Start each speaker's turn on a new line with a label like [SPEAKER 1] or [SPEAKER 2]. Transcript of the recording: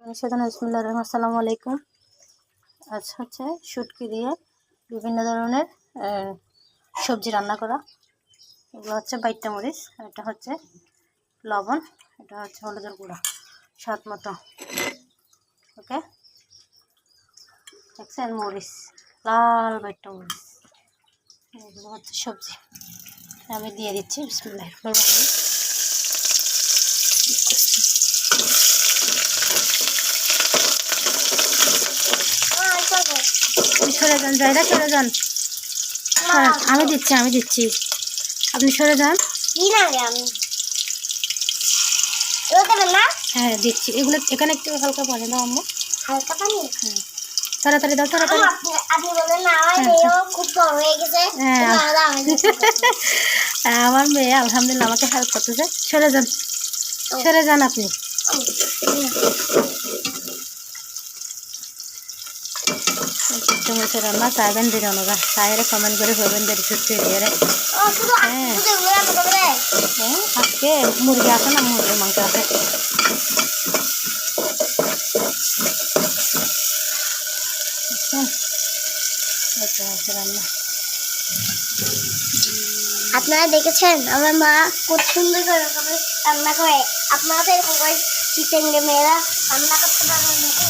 [SPEAKER 1] আসসালামু আলাইকুম। আজ হচ্ছে শুটকি দিয়ে বিভিন্ন ধরনের সবজি রান্না করা। এগুলো হচ্ছে বাইট্টা মরিচ, এটা হচ্ছে লবণ, এটা হচ্ছে হলুদের গুঁড়া স্বাদ মতো। ওকে, দেখছেন মরিচ, লাল বাইট্টা মরিচ, এগুলো হচ্ছে সবজি। আমি দিয়ে দিচ্ছি বিসমিল্লাহির রহমানির রহিম। সরে যান, জায়গা সরে যান। আমি দিচ্ছি আপনি সরে যান। হ্যাঁ দিচ্ছি, এগুলো এখানে একটু হালকা পানি দাও আম্মু, হালকা পানি। হ্যাঁ তাড়াতাড়ি দাও, তাড়াতাড়ি। আপনি বলেন না আমার মেয়েও খুব বড় হয়ে গেছে। আমার মেয়ে আলহামদুলিল্লাহ আমাকে হেল্প করতেছে। সরে যান, সরে যান আপনি। চমচে রান্না চাইবেন দিরানোরা, চাইরে কমেন্ট করে হবেন দেরি সত্যি দিয়ে। হ্যাঁ আজকে মুরগি আছে না, মুরগির মাংস আছে। রান্না
[SPEAKER 2] আপনারা দেখেছেন আমার মা খুব সুন্দর করে রান্না করে। আপনারা তো এরকম করে চিকেন মেয়েরা রান্না করতে পারবেন নাকি?